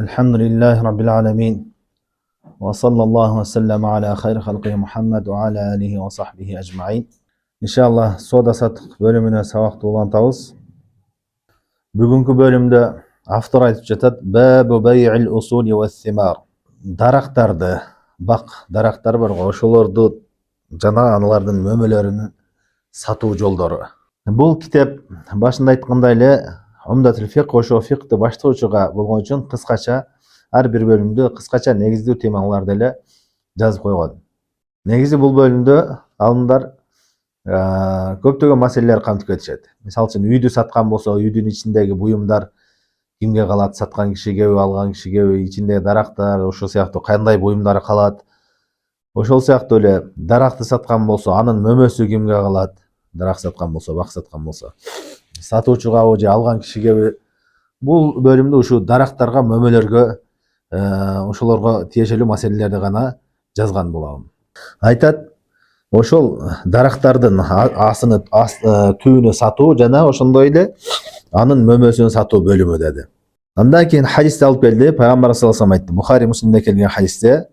Elhamdülillahi Rabbil alemin. Ve sallallahu ve sellem ala hayri halqihi Muhammed ve ala alihi ve sahbihi ecmain. İnşallah soda satık bölümüne sabakta ulantабыз. Бүгүнкү bölümde автор айтып жатат: Бабу бай'ил усули ва thimar. Дарактарды, бак дарактар бар го, ошолорду жана алардын мөмөлөрүнүн сатуу жолдору. Бул китеп башында айткандай эле Умдатул фикх, ошо фикхти баштоочуга болгон үчүн кыскача ар бир бөлүмдө кыскача негиздүү темаларды эле жазып койгон. Негизи бул бөлүмдө алымдар көптөгөн маселелер камтып кетишет. Мисалы үчүн үйдү саткан болсо, үйдүн ичиндеги буюмдар кимге калат, саткан кишигеби, алган кишигеби, ичиндеги дарактар, ошол сыяктуу кандай буюмдар калат. Ошол сыяктуу эле даракты саткан болсо, анын мөмөсү кимге калат? Дарак саткан болсо, бак саткан болсо, сатуучугабы же алган кишигеби? Бул бөлүмдө ушу дарактарга, мөмөлөргө, ошолорго тиешелүү маселелерди гана жазган болом. Айтат, ошол дарактардын асыны, түбүнү сатуу жана ошондой эле анын мөмөсүн сатуу бөлүмү деди. Андан кийин хадисти алып келди. Пайгамбар саллаллаху алейхи айтты. Бухари, Муслимде келген хадисте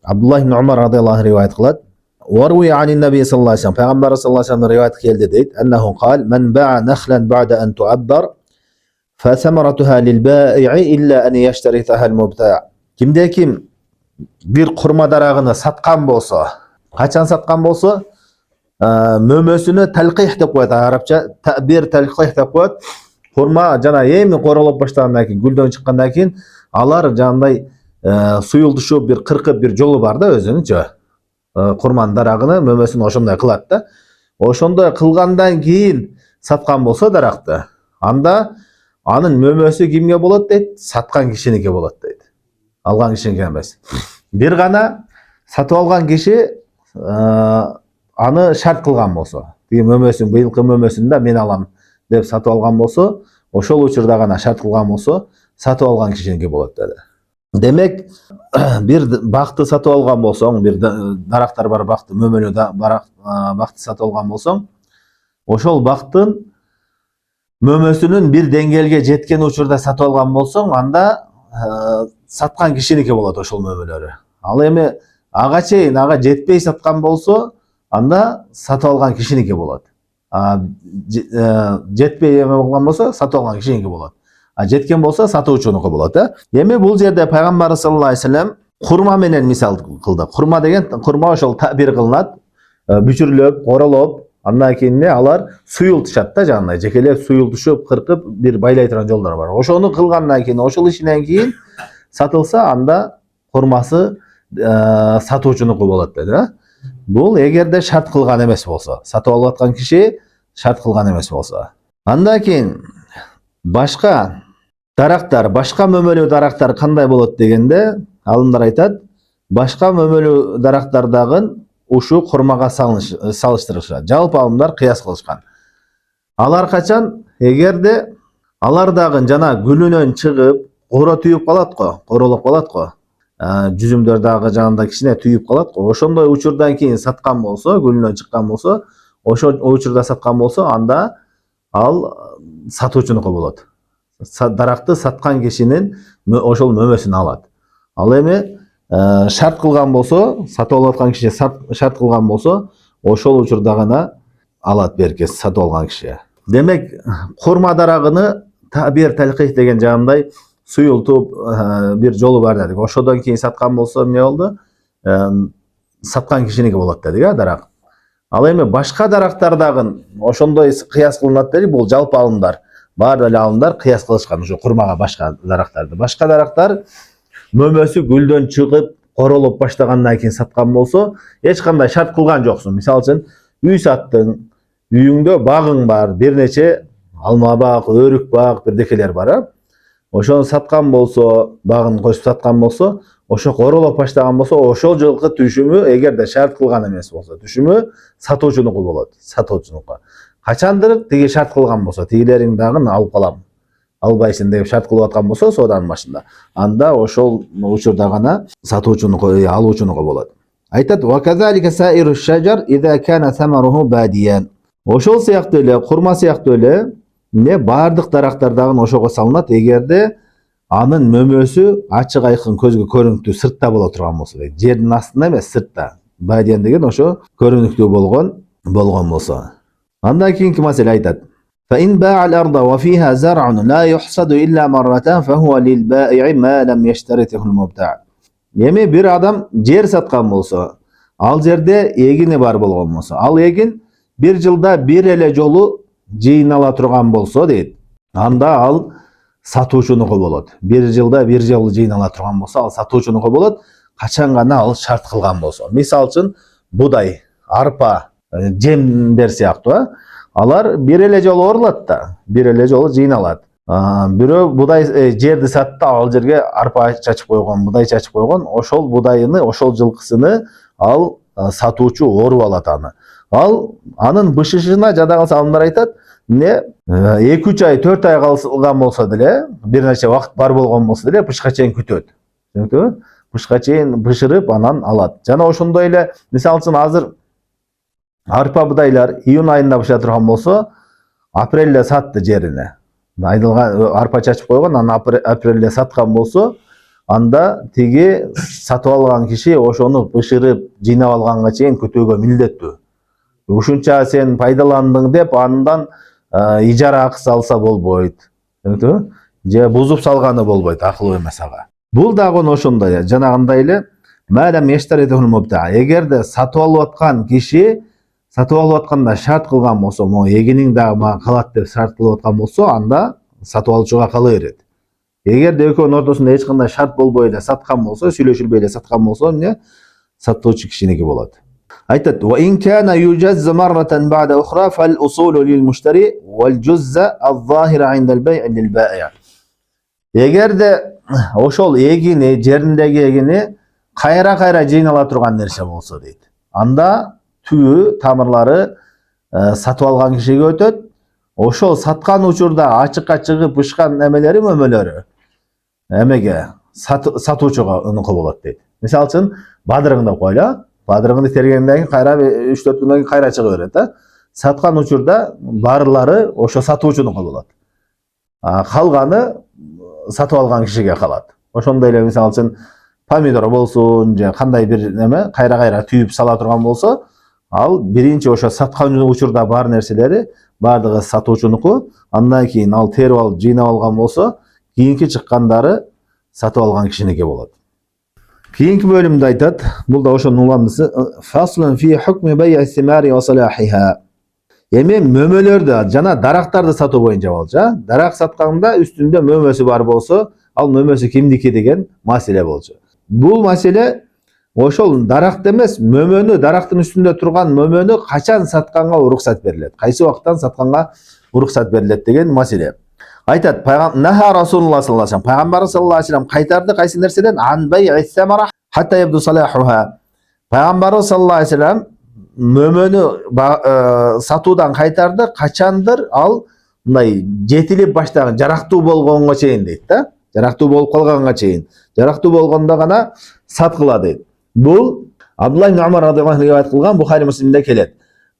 Абдуллах ибн Умар радыйаллаху анху риваят кылат. Варуи ан наби саллаллаху алейхи Пайгамбар саллаллаху алейхи риваят келди дейт. Аннаху кал: "Мен ба'a нахлан бa'да ан ту'абbar, fa thamaratuha lil ba'i'i illa an yashtaritaha al-mubta'." Кимде ким бир курма дарагыны саткан болсо, качан саткан болсо, мөмөсүнө талких деп коет, арабча табир талких деп коет. Курма жана эми королоп баштагандан кийин, гүлдөн чыккандан кийин алар жандай суюлдушуп бир кыркып бир жолу бар да өзүнүнчө. Курманын дарагыны, мөмөсүн ошондой кылат да. Ошондой кылгандан кийин саткан болсо даракты, анда анын мөмөсү кимге болот дейт? Саткан кишинике болот дейт. Алган кишинике эмес. Бир гана сатып алган киши аны шарт кылган болсо, тиги мөмөсүн, быйылкы мөмөсүн да мен алам деп сатып алган болсо, ошол учурда гана шарт кылган болсо, сатып алган кишинике болот деди. Демек, бир бакты сатып алган болсоң, бир дарактар бар бакты, мөмөлө бакты сатып алган болсоң, ошол бактын мөмөсүнүн бир деңгээлге жеткен учурда сатып алган болсоң, анда саткан кишинике болот ошол мөмөлөрү. Ал эми ага чейин ага жетпей саткан болсо, анда сатып алган кишинике болот. Жетпей алган болсо, сатып алган кишинике болот. Жеткен болсо, сатуучунуку болот. Эми бул жерде Пайгамбар саллаллаху алейхи вассалам курма менен мисал кылды. Курма деген, курма ошол табир кылынат, бүчүрүлөп, королоп, андан кийин алар суюлтушат да, жагындай жекелеп суюлтушуп, кыркып бир байлай турган жолдор бар. Ошону кылгандан кийин, ошол ишинен кийин сатылса, анда курмасы сатуучунуку болот деди. Бул эгерде шарт кылган эмес болсо, сатып алып аткан киши шарт кылган эмес болсо. Андан кийин башка дарактар, башка мөмөлүү дарактар кандай болот дегенде, алымдар айтат, башка мөмөлүү дарактардагы ушу курмага салыштырышат. Жалпы алымдар кыяс кылышкан. Алар качан? Эгерде алардагы жана гүлүнөн чыгып, коро түйүп калат го, королоп калат го, жүзүмдөрдагы жанында кичине түйүп калат го. Ошондой учурдан кийин саткан болсо, гүлүнөн чыккан болсо, ошол учурда саткан болсо, анда ал сатуучунуку болот. Даракты саткан кишинин ошол мөмөсүн алат. Ал эми шарт кылган болсо, сатып алып аткан киши шарт кылган болсо, ошол учурда гана алат берке сатып алган киши. Демек, курма дарагыны табир талких деген жагындай суюлтуп бир жолу бар дедик. Ошодон кийин саткан болсо эмне болду? Саткан кишинике болот дедик, дарак. Ал эми башка дарактардагы ошондой кыяс кылынат дедик. Бул жалпы алымдар. Бар эле алымдар кыяс кылышкан ушу курмага башка дарактарды. Башка дарактар мөмөсү гүлдөн чыгып, королоп баштагандан кийин саткан болсо, эч кандай шарт кылган жоксуң. Мисалы үчүн, үй саттың, үйүңдө багың бар, бир нече алма бак, өрүк бак, бирдекелер бар. Ошону саткан болсо, багын кошуп саткан болсо, ошо королоп баштаган болсо, ошол жылкы түшүмү эгерде шарт кылган эмес болсо, түшүмү сатуучунуку болот, сатуучунуку. Качандыр тиги шарт кылган болсо, тигилерин дагы алып калам, албайсың деп шарт кылып аткан болсо, сооданын башында, анда ошол учурда гана сатуучунуку, алуучунуку болот. Айтат: "Ва казалика саиру шажар иза кана самаруху бадиян." Ошол сыяктуу эле, курма сыяктуу эле, бардык дарактардагы ошого салынат, эгерде Анын мөмөсү ачык айкын көзгө көрүнүктүү сыртта боло турган болсо дейт. Жердин астында эмес, сыртта. Бадиян деген ошо көрүнүктүү болгон болсо. Андан кийинки маселе айтат. فإن باع الأرض وفيها زرع لا يحصد إلا مرتان فهو للبائع ما لم يشترطه المبتاع. Эми бир адам жер саткан болсо, ал жерде эгини бар болгон болсо, ал эгин бир жылда бир эле жолу жыйнала турган болсо дейт. Анда ал сатуучунуку болот. Бир жылда бир жолу жыйнала турган болсо, ал сатуучунуку болот. Качан гана ал шарт кылган болсо. Мисал үчүн будай, арпа, жемдер сыяктуу, алар бир эле жолу орулат да, бир эле жолу жыйналат. Бирөө будай жерди сатты, ал жерге арпа чачып койгон, будай чачып койгон, ошол будайыны, ошол жылкысыны ал сатуучу оруп алат аны. Ал анын бышышына жада калса адамдар айтат, эмне 2-3 ай, 4 ай калган болсо деле, бир нече вакыт бар болгон болсо деле кышка чейин күтөт. Түшүнүктүбү? Кышка чейин бышырып анан алат. Жана ошондой эле, мисалы үчүн азыр арпа будайлар июнь айында бышыра турган болсо, апрелде сатты жерине. Айдылган арпа чачып койгон, анан апрелде саткан болсо, анда тиги сатып алган киши ошону бышырып, жыйнап алганга чейин күтүүгө милдеттүү. Ушунча сен пайдаландың деп андан ижара акысы алса болбойт. Түшүнүктүбү? Же бузуп салганы болбойт, акылуу эмес ага. Бул дагы ошондой, жанагындай эле мәлем ештаритул мубта. Эгерде сатып алып аткан киши сатып алып атканда шарт кылган болсо, могу эгиниң дагы мага калат деп шарт кылып аткан болсо, анда сатып алуучуга кала берет. Эгерде экөөнүн ортосунда эч кандай шарт болбой эле саткан болсо, сүйлөшүлбөй эле саткан болсо, эмне? Сатуучу кишиники болот. Айтат: "Ва ин кана южазз марратан бa'da ukhra fal usul lil mushtari wal juzza az-zahira 'inda al-bay' lil-ba'i'." Эгерде ошол эгини, жериндеги эгини кайра жыйнала турган нерсе болсо дейт. Анда түбү, тамырлары сатып алган кишиге өтөт. Ошол саткан учурда ачыкка чыгып бышкан эмелери, мөмөлөрү эмеге сатуучуга унуку болот дейт. Мисалы үчүн бадырың деп койлу. Бадырыңды тергенден кийин кайра 3-4 күндөн кийин кайра чыгып берет да. Саткан учурда барлары ошо сатуучунуку болот. Калганы сатып алган кишиге калат. Ошондой эле мисалы үчүн помидор болсун, же кандай бир неме кайра түйүп сала турган болсо, ал биринчи ошо саткан учурда бар нерселери бардыгы сатуучунуку, андан кийин ал терип алып жыйнап алган болсо, кийинки чыккандары сатып алган кишиники болот. Кийинки бөлүмдө айтат, бул да ошонун уламдысы, фаслун фи хукми бай'i симари ва салахиха. Эми мөмөлөрдү жана дарактарды сатуу боюнча болчу. Дарак сатканда үстүндө мөмөсү бар болсо, ал мөмөсү кимдики деген маселе болчу. Бул маселе ошол даракты эмес, мөмөнү, дарактын үстүндө турган мөмөнү качан сатканга уруксат берилет, кайсы убакыттан сатканга уруксат берилет деген маселе. Айтат, Наха Расулуллах саллаллаху алейхи вассалам, пайгамбар саллаллаху алейхи вассалам кайтарды кайсы нерседен? Ан бай'i самара хатта ябду салахуха. Пайгамбар саллаллаху алейхи вассалам мөмөнү сатуудан кайтарды, качандыр ал мындай жетилип баштаган, жарактуу болгонго чейин дейт да. Жарактуу болуп калганга чейин. Жарактуу болгондо гана саткыла дейт. Бул Абдуллах ибн Умар радыйаллаху анху риваят кылган, Бухари Муслимде келет.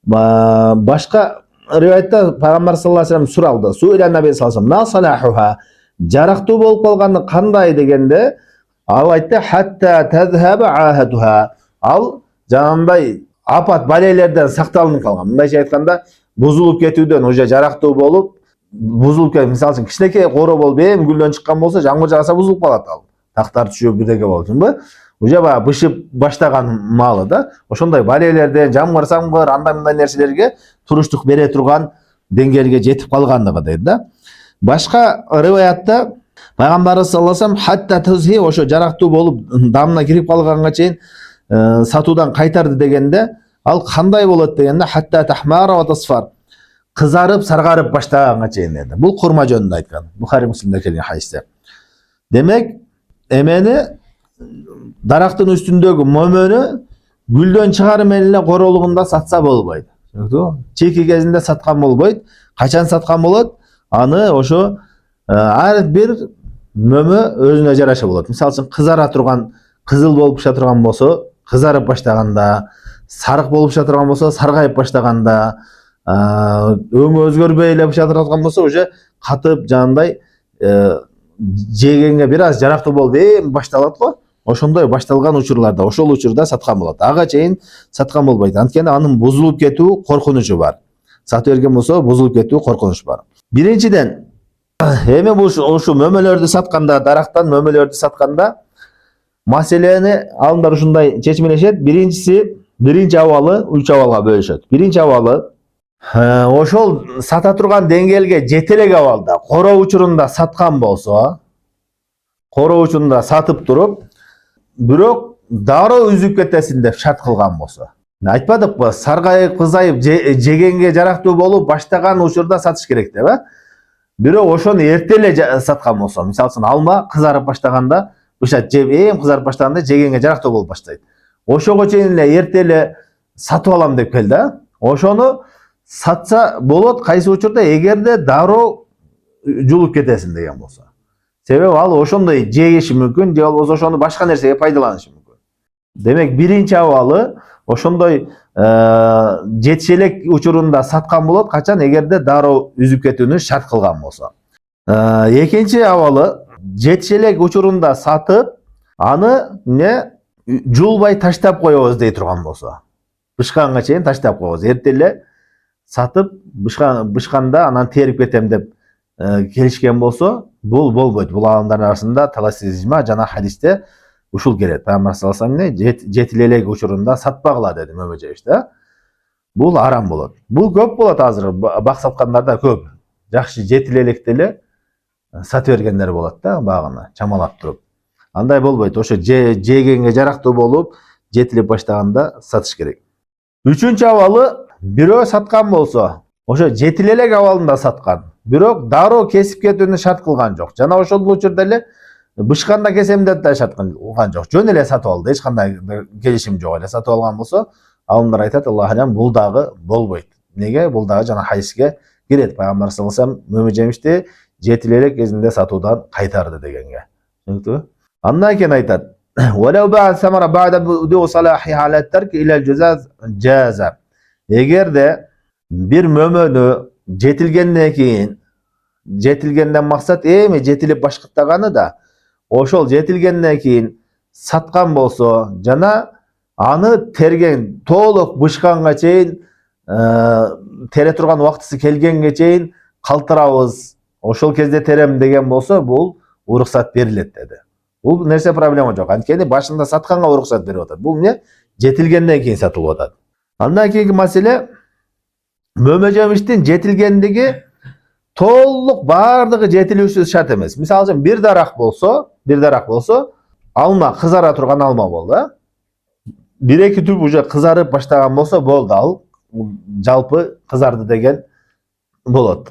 Башка риваятта пайгамбар саллаллаху алейхи вассалам суралды. Суиля наби саллаллаху алейхи вассалам, "На салахуха?" Жарактуу болуп калганы кандай дегенде, ал айтты: "Хатта тазхаба ахатуха." Ал жанагындай апат балелерден сакталынып калган. Мындайча айтканда, бузулуп кетүүдөн уже жарактуу болуп, бузулуп кетип, мисалы үчүн кичинекей коро болуп, гүлдөн чыккан болсо, жамгыр жааса бузулуп калат ал. Тактар түшүп бирдеке болчумбу? Уже баа бышып баштаган маалы да. Ошондой балелерден, жамгыр, андай мындай нерселерге туруштук бере турган деңгээлге жетип калгандыгы дейт да. Башка риваятта пайгамбар саллаллаху алейхи вассалам хатта тузхи, ошо жарактуу болуп, дамына кирип калганга чейин сатуудан кайтарды дегенде, ал кандай болот дегенде, хатта тахмара ва тасфар, кызарып, саргарып баштаганга чейин деди. Бул курма жөнүндө айткан. Бухари Муслимде келген хадисте. Демек, эмени дарактын үстүндөгү мөмөнү гүлдөн чыгары менен эле королугунда сатса болбойт. Чеки кезинде саткан болбойт. Качан саткан болот? Аны ошо ар бир мөмө өзүнө жараша болот. Мисалы үчүн кызара турган, кызыл болуп чыга турган болсо, кызарып баштаганда, сарык болуп чыга турган болсо, саргайып баштаганда, өңү өзгөрбөй эле чыга турган болсо, уже катып жанандай жегенге бир аз жарактуу болуп эми башталат го. Ошондой башталган учурларда, ошол учурда саткан болот. Ага чейин саткан болбойт. Анткени анын бузулуп кетүү коркунучу бар. Сатып берген болсо бузулуп кетүү коркунуч бар. Биринчиден, эми ушу мөмөлөрдү сатканда, дарактан мөмөлөрдү сатканда маселени алымдар ушундай чечмелешет. Биринчи абалы 3 абалга бөлүшөт. Биринчи абалы ошол сата турган деңгээлге жете элек абалда короо учурунда саткан болсо, короо учурунда сатып туруп, бирок дароо үзүп кетесин деп шарт кылган болсо. Айтпадыкпы, саргайып, кызайып, жегенге жарактуу болуп баштаган учурда сатыш керек деп, бирок ошону эрте эле саткан болсо, мисалы үчүн алма кызарып баштаганда, эми кызарып баштаганда жегенге жарактуу болуп баштайт. Ошого чейин эле эрте эле сатып алам деп келди, ошону сатса болот кайсы учурда, эгерде дароо жулуп кетесин деген болсо. Себеби ал ошондой жегиши мүмкүн, же болбосо ошону башка нерсеге пайдаланышы мүмкүн. Демек биринчи абалы ошондой жетише элек учурунда саткан болот, качан эгерде дароо үзүп кетүүнү шарт кылган болсо. Экинчи абалы жетише элек учурунда сатып, аны жулбай таштап коебуз дей турган болсо. Бышканга чейин таштап коебуз. Эрте эле сатып, бышканда анан терип кетем деп келишкен болсо, бул болбойт. Бул адамдардын арасында таласизма жана хадисте ушул келет. Пайгамбар саллаллаху алейхи ва саллям жетил элек учурунда сатпагыла деди мөмө жебиште. Бул арам болот. Бул көп болот азыр, бак саткандарда көп. Жакшы жетил электе эле сатып бергендер болот да, багына чамалап туруп. Андай болбойт. Ошо жегенге жарактуу болуп, жетилип баштаганда сатыш керек. Үчүнчү абалы, бирөө саткан болсо, ошо жетил элек абалында саткан, бирок дароо кесип кетүүнү шарт кылган жок. Жана ошол учурда эле бышканда кесем деп да шарт кылган жок. Жөн эле сатып алды, эч кандай келишим жок эле сатып алган болсо, алымдар айтат, Аллах алам, бул дагы болбойт. Неге? Бул дагы жана хадиске кирет. Пайгамбар саллаллаху алейхи ва саллям мөмө жемишти жетил элек кезинде сатуудан кайтарды дегенге. Түшүнүктүбү? Андан кийин айтат: эгерде бир мөмөнү жетилгенден максат эми жетилип башкаттаганы да, ошол жетилгенден кийин саткан болсо, жана аны терген толук бышканга чейин, тере турган убактысы келгенге чейин калтырабыз, ошол кезде терем деген болсо, бул уруксат берилет деди. Бул нерсе проблема жок. Анткени башында сатканга уруксат берип атат. Бул жетилгенден кийин сатылып атат. Андан кийинки маселе, мөмө жемиштин жетилгендиги толук бардыгы жетилүүсү шарт эмес. Мисалы үчүн бир дарак болсо, алма кызара турган алма болду, бир-эки түп уже кызарып баштаган болсо болду, ал жалпы кызарды деген болот.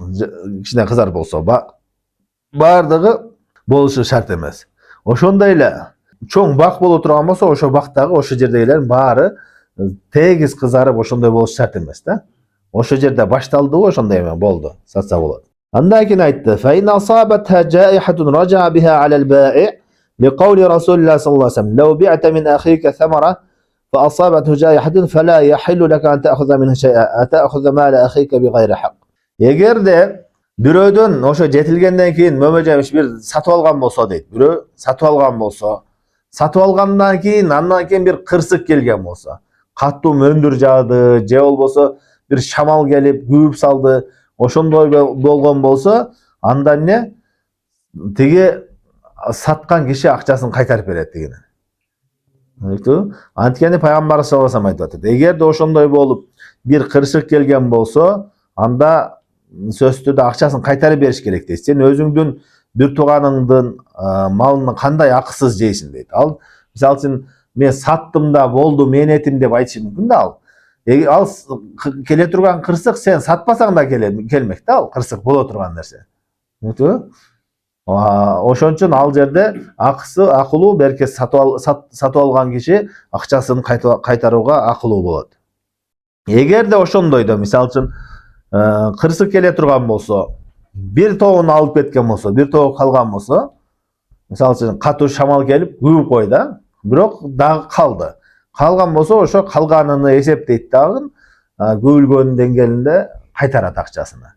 Кичине кызар болсо, бардыгы болушу шарт эмес. Ошондой эле чоң бак боло турган болсо, ошо бактагы ошо жердегилердин баары тегиз кызарып ошондой болушу шарт эмес да. Ошо жерде башталдыбы, ошондой эме болду, сатса болот. Андан кийин айтты: "Fa in asabatha ja'ihatun raja'a biha 'ala al-ba'i' liqawli Rasulullah sallallahu aleyhi ve sellem: "Law bi'ta min akhika thamara fa asabathu ja'ihatun fala yahillu laka an ta'khudha minhu shay'an, ta'khudha mala akhika bighayri haqq." Эгерде бирөөдөн ошо жетилгенден кийин мөмө жемиш бир сатып алган болсо дейт. Бирөө сатып алган болсо, сатып алгандан кийин андан кийин бир кырсык келген болсо, каттуу мөндүр жаады, же болбосо бир шамал келип күүп салды, ошондой болгон болсо, андан тиги саткан киши акчасын кайтарып берет деген. Анткени пайгамбар саллаллаху алейхи ва саллям айтып атат: эгерде ошондой болуп бир кырсык келген болсо, анда сөзсүз түрдө акчасын кайтарып бериш керек дейт. Сен өзүңдүн бир тууганыңдын малын кандай акысыз жейсиң дейт. Ал мисалы үчүн мен саттым да болду, менетим деп айтышы мүмкүн да ал. Ал келе турган кырсык сен сатпасаң да келмек да, ал кырсык боло турган нерсе. Ошон үчүн ал жерде акылуу, берке сатып алган киши акчасын кайтарууга акылуу болот. Эгерде ошондойдо мисалы үчүн кырсык келе турган болсо, бир тобун алып кеткен болсо, бир тобу калган болсо, мисалы үчүн катуу шамал келип күүп койду, бирок дагы калды. Калган болсо, ошо калганын эсептейт дагы, күүлгөн деңгээлинде кайтарат акчасына.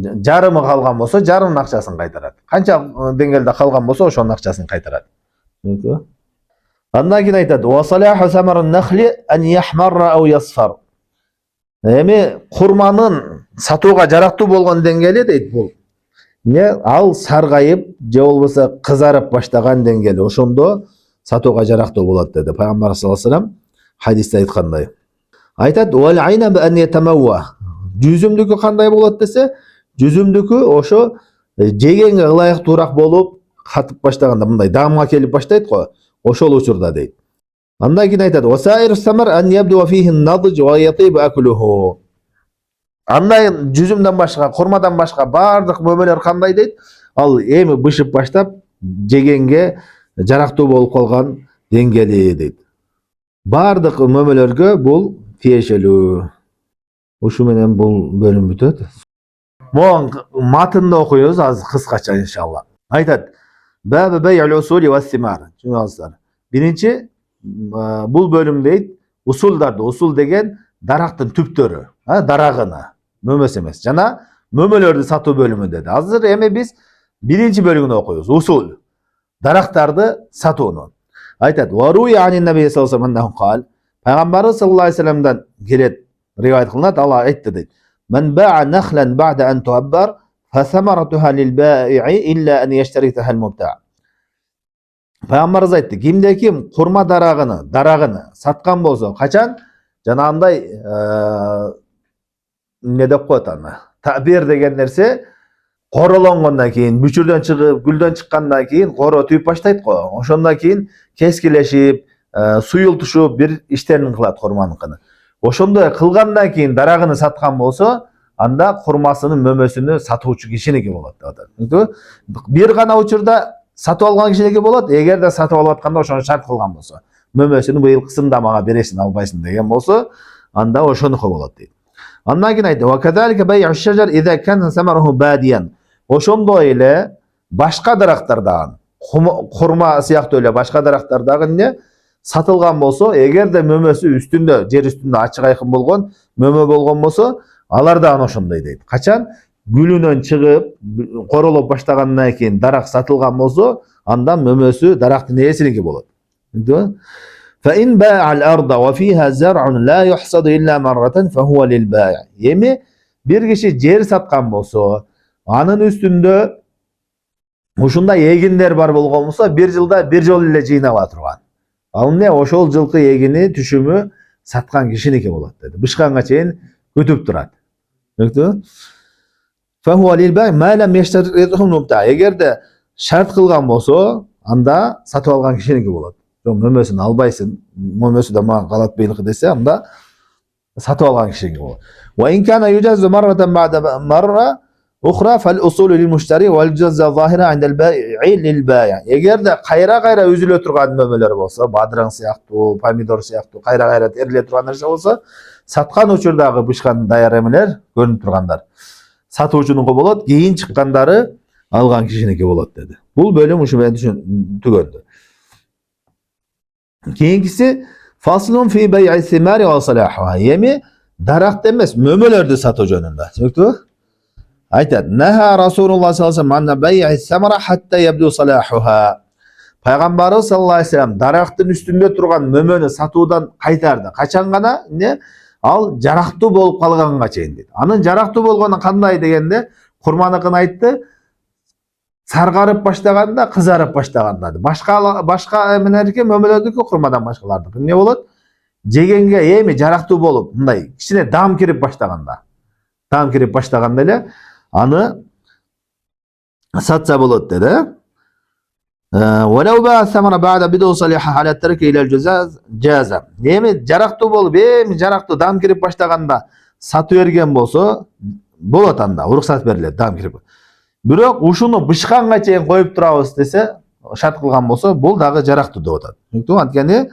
жарымы калган болсо жарымын акчасын кайтарат. Канча деңгээлде калган болсо ошонун акчасын кайтарат. Андан кийин айтат: "Ва салаху самарун нахли ан яхмарра ау ясфар." Эми курманын сатууга жарактуу болгон деңгээли дейт бул. Ал саргайып же болбосо кызарып баштаган деңгээли ошондо сатууга жарактуу болот деди Пайгамбар саллаллаху алейхи вассалам хадисте айткандай. Айтат: "Вал айна би ан ятамавва." Жүзүмдүкү кандай болот десе, жүзүмдүкү ошо жегенге ылайыктуураак болуп катып баштаганда мындай даамга келип баштайт го, ошол учурда дейт. Андан кийин айтат: "Васаир самар ан ябду фихи надж ва ятиб акулуху." Андан жүзүмдөн башка, курмадан башка бардык мөмөлөр кандай дейт? Ал эми бышып баштап жегенге жарактуу болуп калган деңгээли дейт. Бардык мөмөлөргө бул тиешелүү. Ушу менен бул бөлүм бүтөт. Могу матынды окуйбуз азыр кыскача иншалла. Айтат: "Бабы бай'ул усули ва симар." Жуңалсыздар. Биринчи бул бөлүм дейт усулдарды. Усул деген дарактын түптөрү, дарагыны, мөмөсү эмес. Жана мөмөлөрдү сатуу бөлүмү деди. Азыр эми биз биринчи бөлүгүн окуйбуз. Усул. Дарактарды сатууну. Айтат: "Ва руя анин наби саллаллаху алейхи ва саллям Пайгамбарыбыз саллаллаху алейхи ва салламдан келет, риваят кылынат, ал айтты дейт: "Мен ба'a нахлан бa'да ан туаббар фа самаратуха лил баи'i илля ан яштаритаха ал-мубта'." Пайгамбарыбыз айтты: "Кимде ким курма дарагыны саткан болсо, качан жанагындай эмне деп коет аны? Табир деген нерсе королонгондон кийин, бүчүрдөн чыгып, гүлдөн чыккандан кийин коро түйүп баштайт го. Ошондон кийин кескилешип, суюлтушуп бир иштерин кылат курманыкыны. Ошондой кылгандан кийин дарагыны саткан болсо, анда курмасынын мөмөсүнү сатуучу кишиники болот." Бир гана учурда сатып алган кишиники болот. Эгерде сатып алып атканда ошону шарт кылган болсо, мөмөсүнү быйылкысын да мага бересиң, албайсың деген болсо, анда ошонуку болот дейт. Андан кийин айтты: "Ва кадалика бай'у шажар иза кана самаруху бадиян." Ошондой эле башка дарактардан, курма сыяктуу эле башка дарактардан эмне сатылган болсо, эгерде мөмөсү үстүндө, жер үстүндө ачык айкын болгон мөмө болгон болсо, алар да ошондой дейт. Качан гүлүнөн чыгып, королоп баштагандан кийин дарак сатылган болсо, анда мөмөсү дарактын ээсиники болот. Fa in ba'a al-arda wa fiha zar'un la yuhsadu illa marratan fa huwa lil bai'. Эми бир киши жер саткан болсо, анын үстүндө ушундай эгиндер бар болгон болсо, бир жылда бир жолу эле жыйнала турган. Ал эмне ошол жылкы эгини түшүмү саткан кишиники болот деди. Бышканга чейин күтүп турат. Түшүндүңүзбү? Fa huwa lil bai' ma lam yashtarithhu mubta'. Эгерде шарт кылган болсо, анда сатып алган кишиники болот. Мөмөсүн албайсың, мөмөсү да мага калат быйылкы десе, анда сатып алган кишиники болот. Wa in kana yujazzu marratan ba'da marra ukhra fal usulu lil mushtari wal jazza zahira 'inda al bai'i lil bai'. Эгерде кайра үзүлө турган мөмөлөр болсо, бадырың сыяктуу, помидор сыяктуу кайра териле турган нерсе болсо, саткан учурдагы бышкан даяр эмелер көрүнүп тургандар сатуучунуку болот, кийин чыккандары алган кишиники болот деди. Бул бөлүм ушу менен түгөндү. Кийинкиси faslun fi bay'i thimari wa salahuha. Эми даракты эмес, мөмөлөрдү сатуу жөнүндө. Түшүндүңүзбү? Айтат: "Наха Расулуллах саллаллаху алейхи ва саллям бай'i самара hatta yabdu salahuha." Пайгамбарыбыз саллаллаху алейхи ва саллям дарактын үстүндө турган мөмөнү сатуудан кайтарды. Качан гана? Ал жарактуу болуп калганга чейин дейт. Анын жарактуу болгону кандай дегенде, курманыкын айтты, саргарып баштаганда, кызарып баштаганда. Башка менерки мөмөлөрдүкү курмадан башкалардыкы эмне болот? Жегенге эми жарактуу болуп, мындай кичине дам кирип баштаганда эле аны сатса болот деди. Walau ba'a samara ba'da bidu salihah ala tarki ila al-jazaz jaza. Эми жарактуу болуп, эми жарактуу дам кирип баштаганда сатып берген болсо, болот анда, уруксат берилет, дам кирип. Бирок ушуну бышканга чейин коюп турабыз десе, шарт кылган болсо, бул дагы жарактуу деп атат. Түшүндүңүзбү? Анткени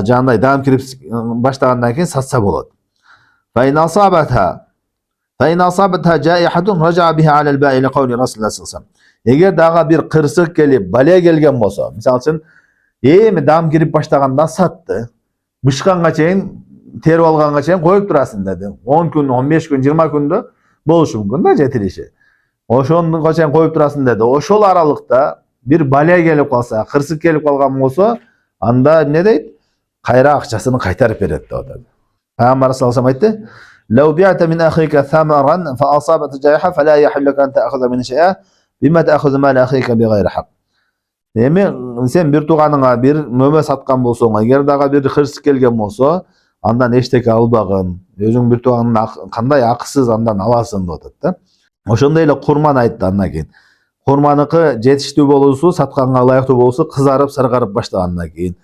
жандай дам кирип баштагандан кийин сатса болот. Fa in asabatha ja'ihatun raja'a biha 'ala al-ba'i li qawli Rasulullah sallallahu alaihi wasallam. Эгер дагы бир кырсык келип, бале келген болсо, мисалы үчүн, эми дам кирип баштаганда сатты. Бышканга чейин, терип алганга чейин коюп турасың деди. 10 күн, 15 күн, 20 күндө болушу мүмкүн да жетилиши. Ошонго чейин коюп турасың деди. Ошол аралыкта бир балия келип калса, кырсык келип калган болсо, анда эмне дейт? Кайра акчасын кайтарып берет деп атат. Пайгамбар саллаллаху алейхи вассалам айтты: "Лау би'та мин ахика самаран фа асабат жайха фала яхилlu an ta'khudha min shay'a bima ta'khudhu mal akhika bighayri haqq." Эми сен бир тууганыңа бир мөмө саткан болсоң, эгер дагы бир кырсык келген болсо, андан эчтеке албагын. Өзүң бир тууганыңдан кандай акысыз андан аласың деп атат да. Ошондой эле курман айтты андан кийин. Курманыкы жетиштүү болуусу, сатканга ылайыктуу болуусу кызарып, саргарып баштагандан кийин,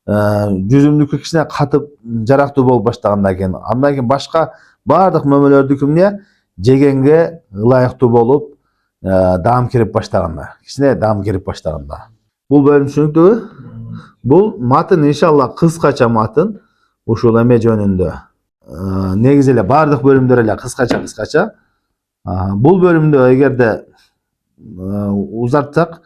жүзүмдүкү кичине катып, жарактуу болуп баштагандан кийин башка баардык мөмөлөрдүкү эмне? Жегенге ылайыктуу болуп, даам кирип баштаганда, кичине даам кирип баштаганда. Бул бөлүм түшүнүктүүбү? Бул матын иншалла кыскача матын ушул эме жөнүндө. Негизи эле баардык бөлүмдөр эле кыскача. Бул бөлүмдө эгерде узартсак,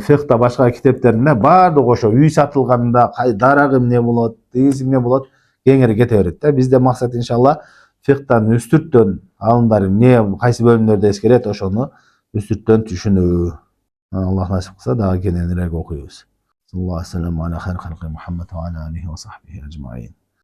фехта башка китептеринде баардык ошо үй сатылганда дарагы эмне болот, тигиси эмне болот, кеңири кете берет да. Бизде максат иншалла фехтаны үстүрттөн алымдар эмне, кайсы бөлүмдөрдө эскерет, ошону үстүрттөн түшүнүү. Аллах насип кылса дагы кененирээк окуйбуз. Саллаллаху алейхи ва салlam ala khayr khalqi Muhammad wa ala alihi wa sahbihi ajma'in.